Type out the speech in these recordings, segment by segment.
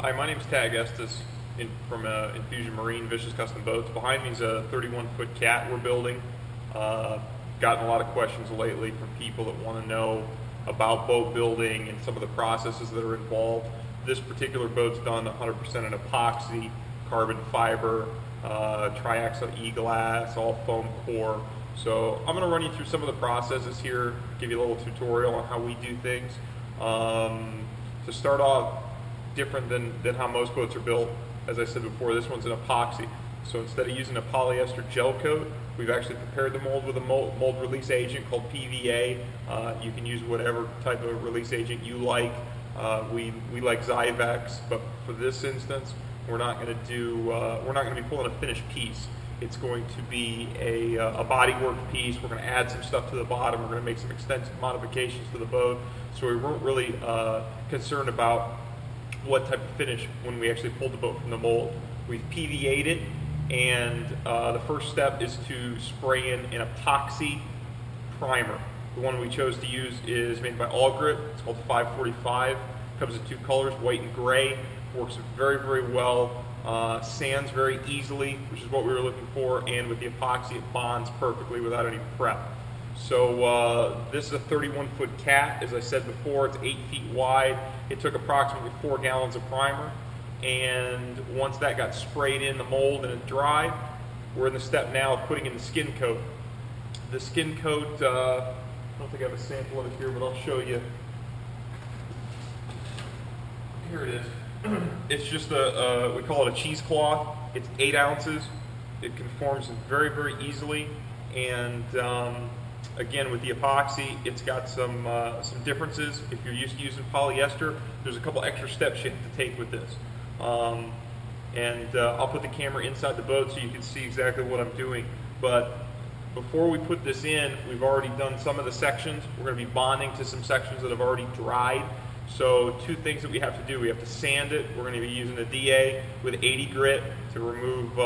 Hi, my name is Tag Estes from Infusion Marine Vicious Custom Boats. Behind me is a 31-foot cat we're building. Gotten a lot of questions lately from people that want to know about boat building and some of the processes that are involved. This particular boat's done 100% in epoxy, carbon fiber, triaxle e-glass, all foam core. So I'm going to run you through some of the processes here, give you a little tutorial on how we do things. To start off, different than how most boats are built. As I said before, this one's an epoxy. So instead of using a polyester gel coat, we've actually prepared the mold with a mold release agent called PVA. You can use whatever type of release agent you like. We like Zyvex, but for this instance, we're not going to be pulling a finished piece. It's going to be a bodywork piece. We're going to add some stuff to the bottom. We're going to make some extensive modifications to the boat. So we weren't really concerned about what type of finish when we actually pulled the boat from the mold. We've PVA'd it, and the first step is to spray in an epoxy primer. The one we chose to use is made by All Grip. It's called 545. Comes in two colors, white and gray. Works very, very well. Sands very easily, which is what we were looking for, and with the epoxy it bonds perfectly without any prep. So this is a 31-foot cat. As I said before, it's 8 feet wide. It took approximately 4 gallons of primer, and once that got sprayed in the mold and it dried, we're in the step now of putting in the skin coat. The skin coat, I don't think I have a sample of it here, but I'll show you. Here it is. It's just we call it a cheesecloth. It's 8 ounces. It conforms very, very easily, and again, with the epoxy, it's got some differences. If you're used to using polyester, there's a couple extra steps you have to take with this. I'll put the camera inside the boat so you can see exactly what I'm doing. But before we put this in, we've already done some of the sections. We're going to be bonding to some sections that have already dried. So 2 things that we have to do. We have to sand it. We're going to be using a DA with 80 grit to remove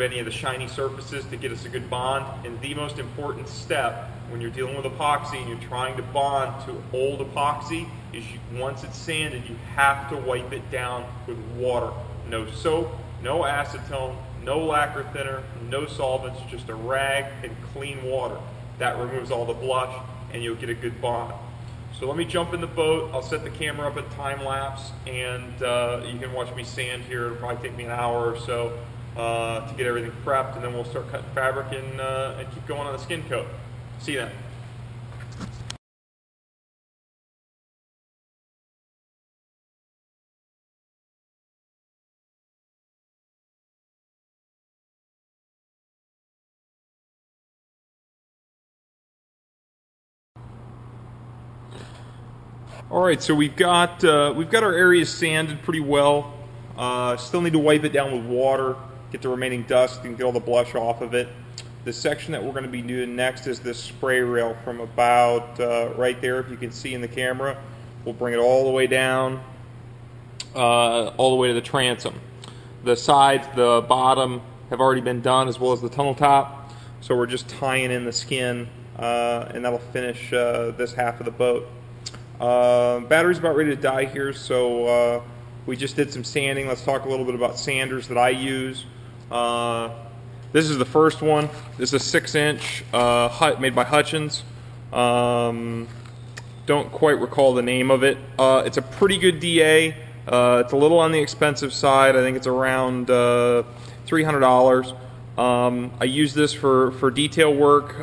any of the shiny surfaces to get us a good bond. And the most important step when you're dealing with epoxy and you're trying to bond to old epoxy is once it's sanded, you have to wipe it down with water. No soap, no acetone, no lacquer thinner, no solvents, just a rag and clean water. That removes all the blush and you'll get a good bond. So let me jump in the boat. I'll set the camera up at time lapse, and you can watch me sand here. It'll probably take me an hour or so to get everything prepped, and then we'll start cutting fabric and keep going on the skin coat. See you then. All right, so we've got our areas sanded pretty well. Still need to wipe it down with water, get the remaining dust and get all the blush off of it. The section that we're going to be doing next is this spray rail from about right there, if you can see in the camera. We'll bring it all the way down, all the way to the transom. The sides, the bottom have already been done, as well as the tunnel top. So we're just tying in the skin, and that'll finish this half of the boat. Battery's about ready to die here, so we just did some sanding. Let's talk a little bit about sanders that I use. This is the first one. This is a 6-inch made by Hutchins. Don't quite recall the name of it. It's a pretty good DA. It's a little on the expensive side. I think it's around $300. I use this for detail work,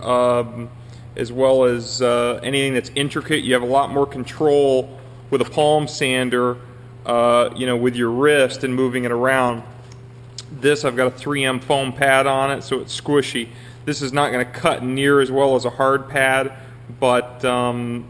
as well as anything that's intricate. You have a lot more control with a palm sander, with your wrist and moving it around. This, I've got a 3M foam pad on it, so it's squishy. This is not going to cut near as well as a hard pad, but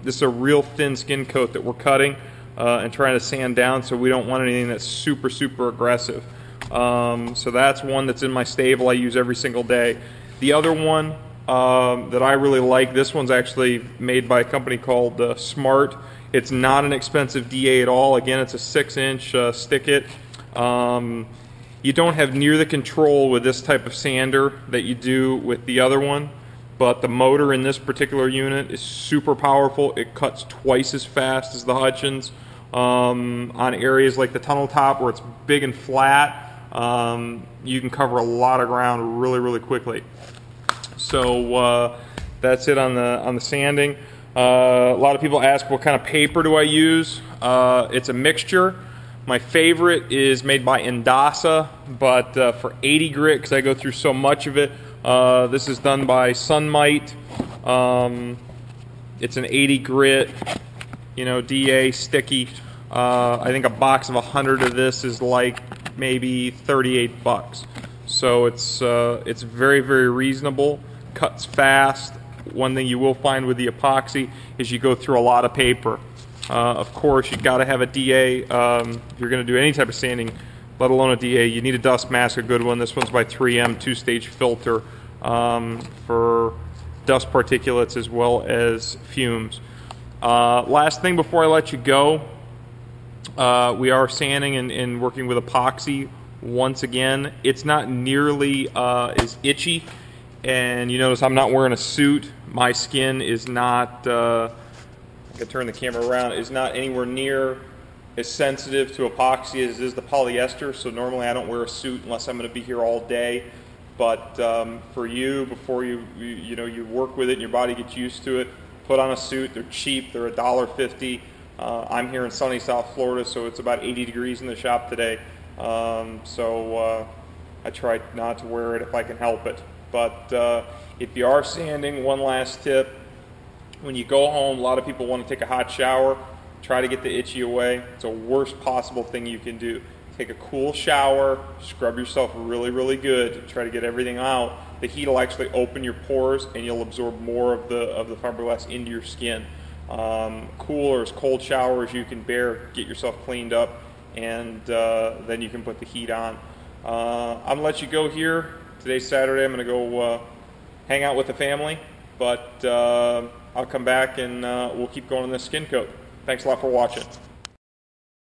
this is a real thin skin coat that we're cutting and trying to sand down, so we don't want anything that's super, super aggressive. So that's one that's in my stable I use every single day. The other one that I really like, this one's actually made by a company called Smart. It's not an expensive DA at all. Again, it's a 6-inch stick it. You don't have near the control with this type of sander that you do with the other one, but the motor in this particular unit is super powerful. It cuts twice as fast as the Hutchins. on areas like the tunnel top where it's big and flat. You can cover a lot of ground really, really quickly. So that's it on the sanding. A lot of people ask, what kind of paper do I use? It's a mixture. My favorite is made by Endasa, but for 80 grit, because I go through so much of it, this is done by Sunmite. It's an 80 grit, DA sticky. I think a box of 100 of this is like maybe 38 bucks. So it's very, very reasonable. Cuts fast. One thing you will find with the epoxy is you go through a lot of paper. Of course, you got to have a DA if you're going to do any type of sanding, let alone a DA. You need a dust mask, a good one. This one's by 3M, two-stage filter for dust particulates as well as fumes. Last thing before I let you go, we are sanding and working with epoxy once again. It's not nearly as itchy, and you notice I'm not wearing a suit. My skin is not, I can turn the camera around, is not anywhere near as sensitive to epoxy as is the polyester, so normally I don't wear a suit unless I'm going to be here all day. But for you, before you work with it and your body gets used to it, put on a suit. They're cheap. They're $1.50. I'm here in sunny South Florida, so it's about 80 degrees in the shop today. So I try not to wear it if I can help it. But if you are sanding, one last tip. When you go home, a lot of people want to take a hot shower. Try to get the itchy away. It's the worst possible thing you can do. Take a cool shower, scrub yourself really, really good, try to get everything out. The heat will actually open your pores and you'll absorb more of the fiberglass into your skin. Cool or as cold shower as you can bear, get yourself cleaned up, and then you can put the heat on. I'm going to let you go here. Today's Saturday. I'm going to go hang out with the family, but I'll come back and we'll keep going on this skin coat. Thanks a lot for watching.